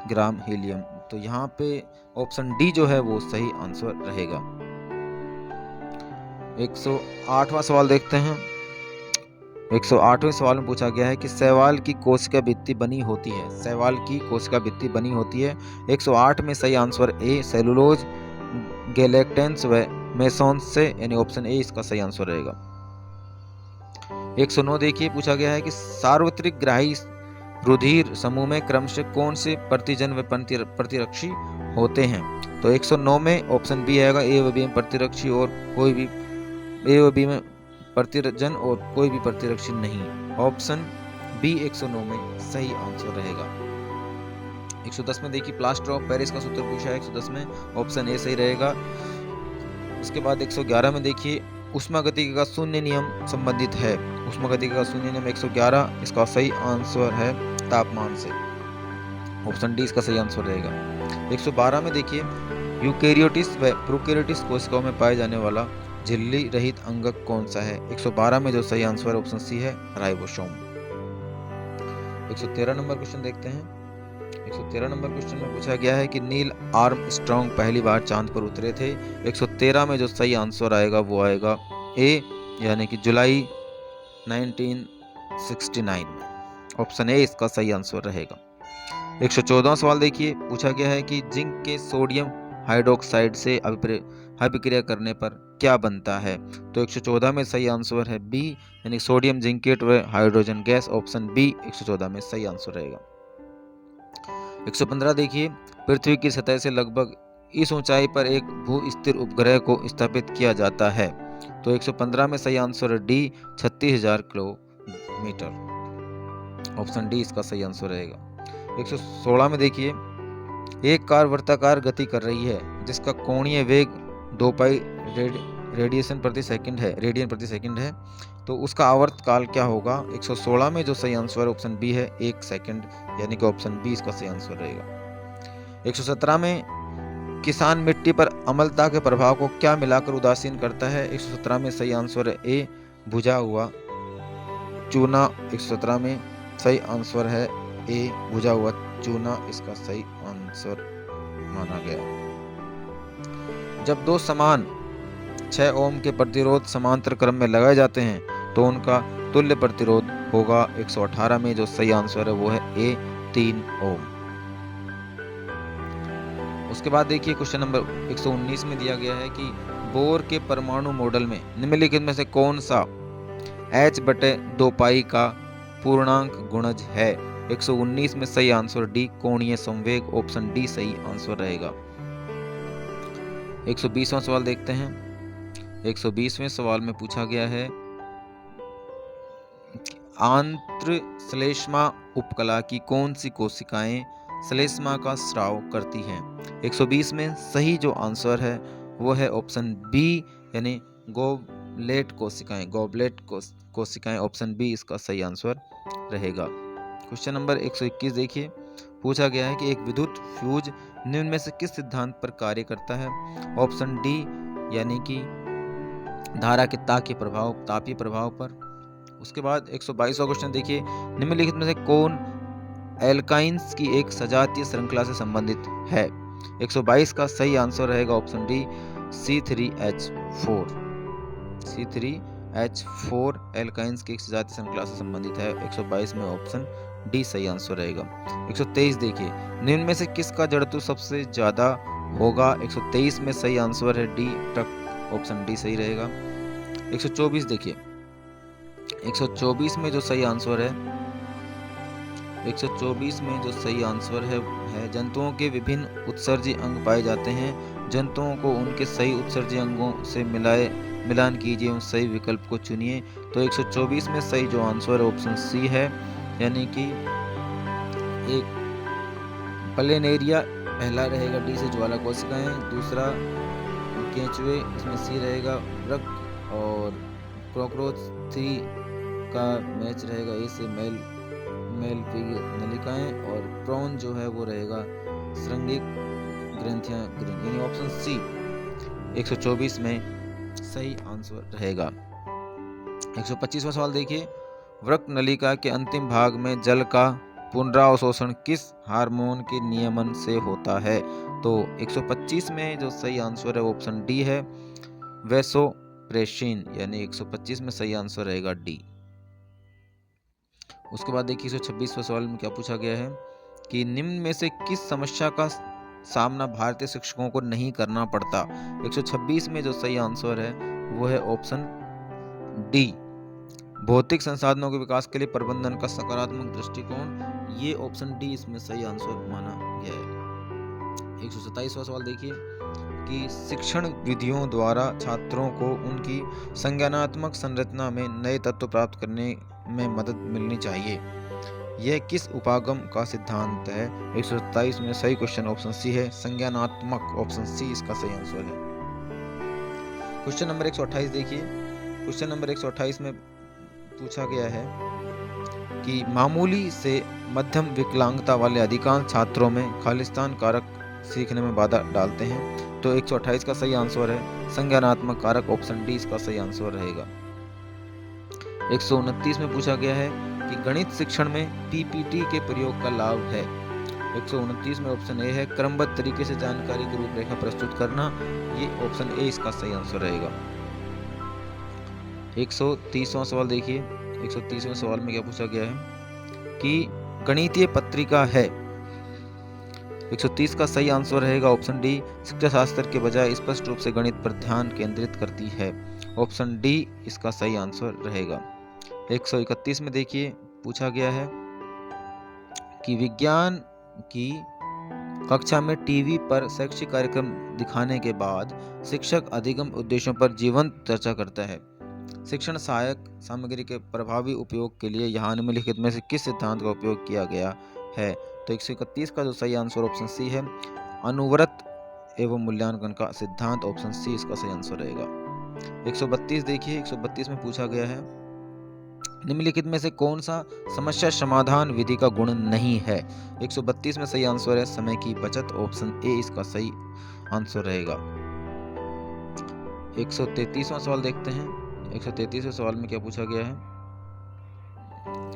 ग्राम हीलियम तो यहाँ पे ऑप्शन डी जो है वो सही आंसर रहेगा। 108वां सवाल देखते हैं। 108वें सवाल में पूछा गया है कि शैवाल की कोशिका भित्ति बनी होती है। शैवाल की कोशिका भित्ति बनी होती है। 108 में सही आंसर ए सेलुलोज, गैलेक्टेंस व मेसोन्स से, यानी ऑप्शन ए इसका सही आंसर रहेगा। 109 देखिए, पूछा गया है कि सार्वत्रिक ग्राही रुधिर समूह में क्रमशः कौन से प्रतिजन व प्रतिरक्षी होते हैं। तो 109 में ऑप्शन बी आएगा, ए व बी में प्रतिरक्षी और कोई भी, ए व बी में प्रतिजन और कोई भी प्रतिरक्षी नहीं। ऑप्शन बी 109 में सही आंसर रहेगा। 110 में देखिए, प्लास्टर ऑफ पेरिस का सूत्र पूछा है 110 में, ऑप्शन ए सही रहेगा। उसके बाद 111 में देखिए, ऊष्मागतिकी का शून्य नियम संबंधित है। ऊष्मागतिकी का शून्य नियम 111, इसका सही आंसर है तापमान से। ऑप्शन डी इसका सही आंसर रहेगा। 112 में देखिए, यूकेरियोटिस व प्रोकैरियोटिस कोशिकाओं में पाए जाने वाला झिल्ली रहित अंगक कौन सा है। 112 में जो सही आंसर ऑप्शन सी है, राइबोसोम। 113 नंबर क्वेश्चन देखते हैं। 113 नंबर क्वेश्चन में पूछा गया है कि नील आर्मस्ट्रॉन्ग पहली बार चांद पर उतरे थे। 113 में जो सही आंसर आएगा वो आएगा ए, यानी कि जुलाई 1969। ऑप्शन ए इसका सही आंसर रहेगा। 114 सवाल देखिए, पूछा गया है कि जिंक के सोडियम हाइड्रोक्साइड से अभिक्रिया करने पर क्या बनता है। तो 114 में सही आंसर है बी, यानी सोडियम जिंकेट व हाइड्रोजन गैस। ऑप्शन बी 114 में सही आंसर रहेगा। 115 देखिए, पृथ्वी की सतह से लगभग इस ऊंचाई पर एक भू स्थिर उपग्रह को स्थापित किया जाता है। तो 115 में सही आंसर है डी, 36,000 किलोमीटर। ऑप्शन डी इसका सही आंसर रहेगा। 116 में देखिए, एक कार वृत्ताकार गति कर रही है जिसका कोणीय वेग 2 पाई रेडियन प्रति सेकंड है, तो उसका आवर्त काल क्या होगा। 116 में जो सही आंसर ऑप्शन बी है, 1 सेकंड, यानी कि ऑप्शन बी इसका सही आंसर रहेगा। 117 में किसान मिट्टी पर अम्लता के प्रभाव को क्या मिलाकर उदासीन करता है। 117 में सही आंसर है ए, भुजा हुआ चूना। 117 में सही आंसर है ए, भुजा हुआ चूना इसका सही आंसर माना गया। जब दो समान 6 ओम के प्रतिरोध समांतर क्रम में लगाए जाते हैं तो उनका तुल्य प्रतिरोध होगा। 118 में जो सही आंसर है वो है ए, 3 ओम। उसके बाद देखिए, क्वेश्चन नंबर 119 में दिया गया है कि बोर के परमाणु मॉडल में निम्नलिखित में से कौन सा H/2 पाई का पूर्णांक गुणज है। 119 में सही आंसर डी, कोणीय संवेग। ऑप्शन डी सही आंसर रहेगा। 120वां सवाल देखते हैं। 120वें सवाल में पूछा गया है, आंत्र श्लेष्मा उपकला की कौन सी कोशिकाएं श्लेष्मा का स्राव करती हैं। 120 में सही जो आंसर है वो है ऑप्शन बी, यानी गोबलेट कोशिकाएं। ऑप्शन बी इसका सही आंसर रहेगा। क्वेश्चन नंबर 121 देखिए, पूछा गया है कि एक विद्युत फ्यूज निम्न में से किस सिद्धांत पर कार्य करता है। ऑप्शन डी, यानी कि धारा के तापीय प्रभाव पर। उसके बाद 122वां क्वेश्चन देखिए, निम्नलिखित में से कौन एल्काइंस की एक सजातीय श्रृंखला से संबंधित है। 122 का सही आंसर रहेगा option D, C3H4। C3H4 alkynes की एक सजातीय श्रृंखला से संबंधित है। 122 में ऑप्शन डी सही आंसर रहेगा। 123 देखिए, निम्न में से किसका जड़त्व सबसे ज्यादा होगा। 123 में सही आंसर है डी, ट्रक। ऑप्शन डी सही रहेगा। 124 देखिए, 124 में जो सही आंसर है, 124 में जो सही आंसर है जंतुओं के विभिन्न उत्सर्जी अंग पाए जाते हैं। जंतुओं को उनके सही उत्सर्जी अंगों से मिलान कीजिए, उस सही विकल्प को चुनिए। तो 124 में सही जो आंसर है ऑप्शन सी है, यानी कि एक प्लेनेरिया पहला रहेगा, डी से ज्वाला कोशिकाएं, दूसरा केंचुए, इसमें सी रहेगा वृक्क, और कॉकरोच 3 का मैच रहेगा ए से मेल नलिकाएं, और प्रॉन जो है वो रहेगा श्रृंगिक ग्रंथियां, यानी ऑप्शन सी 124 में सही आंसर रहेगा। 125वां सवाल देखिए, वृक्क नलिका के अंतिम भाग में जल का पुनरावशोषण किस हार्मोन के नियमन से होता है? तो 125 में जो सही आंसर है वो ऑप्शन डी है, वैसोप्रेसिन, यानी 125 में सही आंसर रहेगा डी। उसके बाद देखिए 126वें सवाल में क्या पूछा गया है कि निम्न में से किस समस्या का सामना भारतीय शिक्षकों को नहीं करना पड़ता? 126 में जो सही आंसर है वो है ऑप्शन डी, भौतिक संसाधनों के विकास के लिए प्रबंधन का सकारात्मक दृष्टिकोण। ये ऑप्शन डी इसमें सही आंसर माना गया है। 127वां सवाल देखिए कि शिक्षण विधियों द्वारा छात्रों को उनकी संज्ञानात्मक संरचना में नए तत्व प्राप्त करने में मदद मिलनी चाहिए। यह किस उपागम का सिद्धांत है? 127 में सही क्वेश्चन ऑप्शन सी है, संज्ञानात्मक, ऑप्शन सी इसका सही आंसर है। क्वेश्चन नंबर 128 देखिए, क्वेश्चन नंबर 128 में पूछा गया है कि मामूली से मध्यम विकलांगता वाले अधिकांश छात्रों में खालिस्तान कारक सीखने में बाधा डालते हैं। तो 128 का सही आंसर है संज्ञानात्मक कारक, ऑप्शन डी इसका सही आंसर रहेगा। 129 में पूछा गया है कि गणित शिक्षण में पीपीटी के प्रयोग का लाभ है। 129 में ऑप्शन ए है क्रमबद्ध तरीके से जानकारी की रूपरेखा प्रस्तुत करना, ये ऑप्शन ए इसका सही आंसर रहेगा। 130वां सवाल देखिए, 130वें सवाल में क्या पूछा गया है कि गणितीय पत्रिका है। 130 का सही आंसर रहेगा ऑप्शन डी, शिक्षा शास्त्र के बजाय स्पष्ट रूप से गणित पर ध्यान केंद्रित करती है, ऑप्शन डी इसका सही आंसर रहेगा। 131 में देखिए पूछा गया है कि विज्ञान की कक्षा में टीवी पर शैक्षिक कार्यक्रम दिखाने के बाद शिक्षक अधिगम उद्देश्यों पर जीवंत चर्चा करता है। शिक्षण सहायक सामग्री के प्रभावी उपयोग के लिए यहाँ निम्नलिखित में से किस सिद्धांत का उपयोग किया गया है? तो 131 का जो सही आंसर ऑप्शन सी है, अनुव्रत एवं मूल्यांकन का सिद्धांत, ऑप्शन सी इसका सही आंसर रहेगा। 132 देखिए, 132 में पूछा गया है निम्नलिखित में से कौन सा समस्या समाधान विधि का गुण नहीं है? 132 में सही आंसर है समय की बचत, ऑप्शन ए इसका सही आंसर रहेगा। 133वां सवाल देखते हैं। 133वें सवाल में क्या पूछा गया है?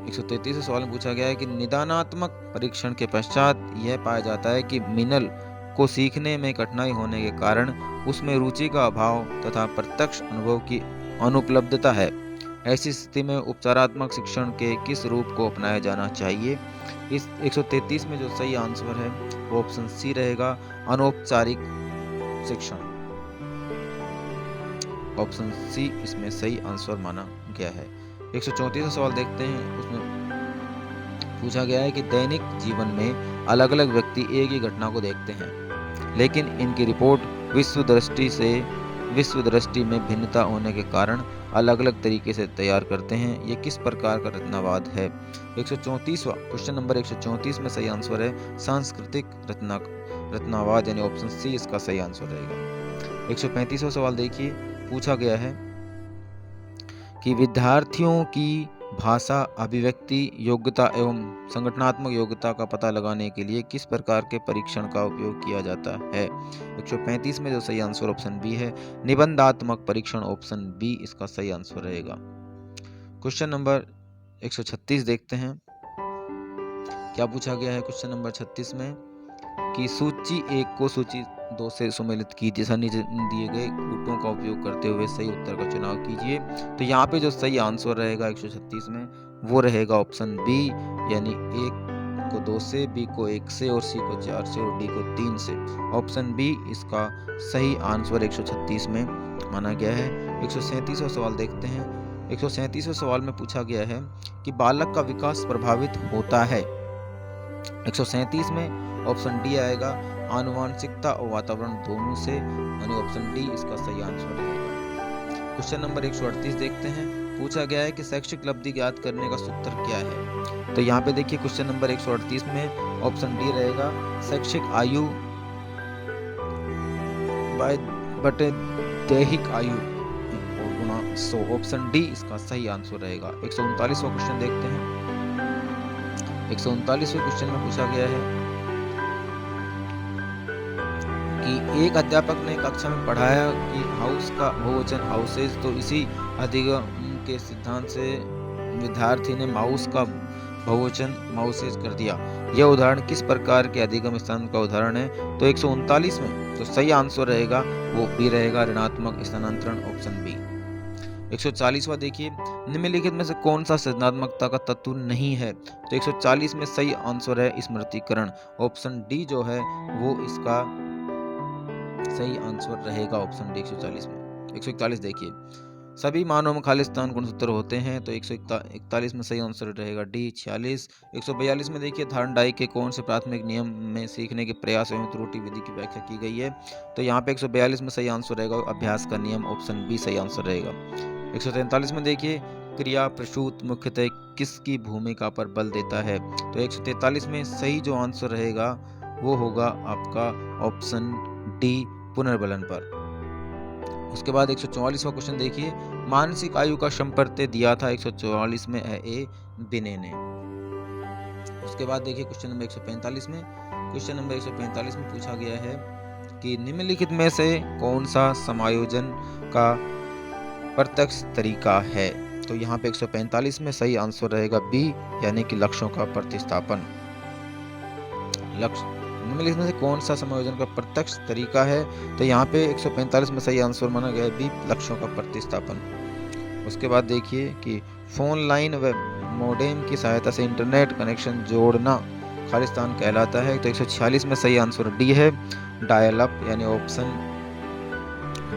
133वें सवाल में पूछा गया है कि निदानात्मक परीक्षण के पश्चात यह पाया जाता है कि मिनल को सीखने में कठिनाई होने के कारण उसमें रुचि का अभाव तथा प्रत्यक्ष अनुभव की अनुपलब्धता है। ऐसी स्थिति में उपचारात्मक शिक्षण के किस रूप को अपनाया जाना चाहिए? इस 133 में जो सही आंसर है वो ऑप्शन सी रहेगा, अनौपचारिक शिक्षण, ऑप्शन सी इसमें सही आंसर माना गया है। 134वां सवाल देखते हैं, उसमें पूछा गया है कि दैनिक जीवन में अलग अलग व्यक्ति एक ही घटना को देखते हैं, लेकिन इनकी रिपोर्ट विश्व दृष्टि में भिन्नता होने के कारण अलग अलग तरीके से तैयार करते हैं। ये किस प्रकार का रचनावाद है? 134वां क्वेश्चन नंबर 134 में सही आंसर है सांस्कृतिक रचनावाद, यानी ऑप्शन सी इसका सही आंसर रहेगा। 135वां सवाल देखिए, पूछा गया है कि विद्यार्थियों की भाषा, अभिव्यक्ति योग्यता एवं संगठनात्मक योग्यता का पता लगाने के लिए किस प्रकार के परीक्षण का उपयोग किया जाता है? 135 में जो सही आंसर ऑप्शन बी है, निबंधात्मक परीक्षण, ऑप्शन बी इसका सही आंसर रहेगा। क्वेश्चन नंबर 136 देखते हैं, क्या पूछा गया है क्वेश्चन नंबर 36 में कि सूची 1 को सूची 2 से सुमेलित कीजिए, तथा नीचे दिए गए कूटों का उपयोग करते हुए सही उत्तर का चुनाव कीजिए। तो यहाँ पे जो सही आंसर रहेगा 136 में वो रहेगा ऑप्शन बी, यानी 1 को 2 से, बी को 1 से और सी को 4 से और डी को 3 से, ऑप्शन बी इसका सही आंसर 136 में माना गया है। 137वां सवाल देखते हैं। 137वें सवाल में पूछा गया है कि बालक का विकास प्रभावित होता है। 137 में ऑप्शन डी आएगा, आनुवांशिकता और वातावरण दोनों से, यानी ऑप्शन डी इसका सही आंसर रहेगा। क्वेश्चन नंबर 138 देखते हैं, पूछा गया है कि शैक्षिक उपलब्धि ज्ञात करने का सूत्र क्या है? तो यहाँ पे देखिए क्वेश्चन नंबर 138 में ऑप्शन डी रहेगा, शैक्षिक आयु बटे दैहिक आयु और गुणा 100, ऑप्शन डी इसका सही आंसर रहेगा। 139वां क्वेश्चन देखते हैं। 139वें क्वेश्चन में पूछा गया है कि एक अध्यापक ने कक्षा में पढ़ाया कि हाउस का बहुवचन हाउसेज, तो इसी अधिगम के सिद्धांत से विद्यार्थी ने माउस का बहुवचन माउसेज कर दिया। यह उदाहरण किस प्रकार के अधिगम स्थान का उदाहरण है? तो 139 में जो सही आंसर रहेगा वो बी रहेगा, ऋणात्मक स्थानांतरण, ऑप्शन बी। 140वां देखिए, निम्नलिखित में से कौन सा सृजनात्मकता का तत्व नहीं है? तो 140 में सही आंसर है स्मृतिकरण, ऑप्शन डी जो है वो इसका सही आंसर रहेगा, ऑप्शन डी 140 में। 141 देखिए, सभी मानों में खालिस्तान गुणसूत्र होते हैं, तो 141 में सही आंसर रहेगा डी 46। 142 में देखिए, धारणडाई के कौन से प्राथमिक नियम में सीखने के प्रयास एवं त्रुटि विधि की व्याख्या की गई है? तो यहाँ पे 142 में सही आंसर रहेगा अभ्यास का नियम, ऑप्शन बी सही आंसर रहेगा। 143 में देखिए, क्रिया प्रसूत मुख्यतः किसकी भूमिका पर बल देता है? तो 143 में सही जो आंसर रहेगा वो होगा आपका ऑप्शन डी पुनर्बलन पर। उसके बाद 144वां क्वेश्चन देखिए, मानसिक आयु का संपर्त्य दिया था 144 में ए बिने ने। उसके बाद देखिए क्वेश्चन नंबर 145 में, क्वेश्चन नंबर 145 में पूछा गया है कि निम्नलिखित में से कौन सा समायोजन का प्रत्यक्ष तरीका है? तो यहाँ पे 145 में सही आंसर रहेगा बी, यानी कि लक्ष्यों का प्रतिस्थापन। लक्ष्य निम्नलिखित में से कौन सा समायोजन का प्रत्यक्ष तरीका है? तो यहाँ पे 145 में सही आंसर माना गया है बी, लक्ष्यों का प्रतिस्थापन। उसके बाद देखिए कि फोन लाइन व मोडेम की सहायता से इंटरनेट कनेक्शन जोड़ना खालिस्तान कहलाता है, तो 146 में सही आंसर डी है, डायल अप, यानी ऑप्शन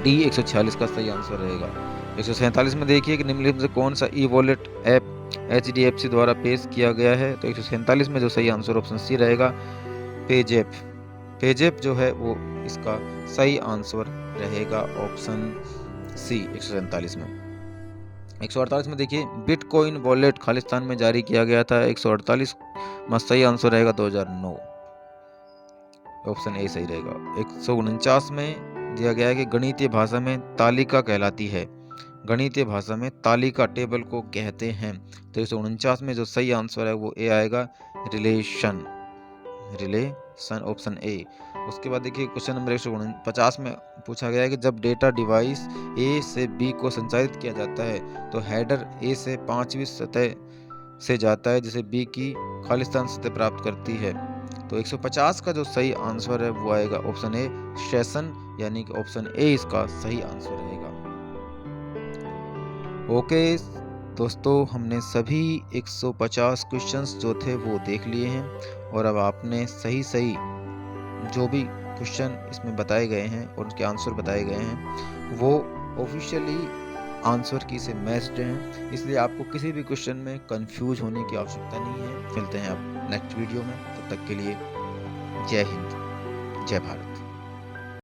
डी 146 का सही आंसर रहेगा। 147 में देखिए कि निम्नलिखित में से कौन सा ई वॉलेट ऐप HDFC द्वारा पेश किया गया है? तो 147 में जो सही आंसर ऑप्शन सी रहेगा, पेजैप। पेजैप जो है वो इसका सही आंसर रहेगा, ऑप्शन सी 147 में। 148 में देखिए, बिटकॉइन वॉलेट खालिस्तान में जारी किया गया था, 148 में सही आंसर रहेगा 2009, ऑप्शन ए सही रहेगा। 149 में दिया गया है कि गणितीय भाषा में तालिका कहलाती है, गणितीय भाषा में तालिका टेबल को कहते हैं, तो 149 में जो सही आंसर है वो ए आएगा, रिलेशन, ऑप्शन ए। उसके बाद देखिए क्वेश्चन नंबर 150 में पूछा गया है कि जब डेटा डिवाइस ए से बी को संचारित किया जाता है तो हेडर ए से 5वीं सतह से जाता है जिसे बी की खालिस्तान सतह प्राप्त करती है, तो 150 का जो सही आंसर है वो आएगा ऑप्शन ए, सेशन, यानी कि ऑप्शन ए इसका सही आंसर रहेगा। ओके दोस्तों, हमने सभी 150 क्वेश्चंस जो थे वो देख लिए हैं, और अब आपने सही जो भी क्वेश्चन इसमें बताए गए हैं और उनके आंसर बताए गए हैं वो ऑफिशियली आंसर की से मैच्ड हैं, इसलिए आपको किसी भी क्वेश्चन में कंफ्यूज होने की आवश्यकता नहीं है। मिलते हैं अब नेक्स्ट वीडियो में, तब तक के लिए जय हिंद, जय भारत।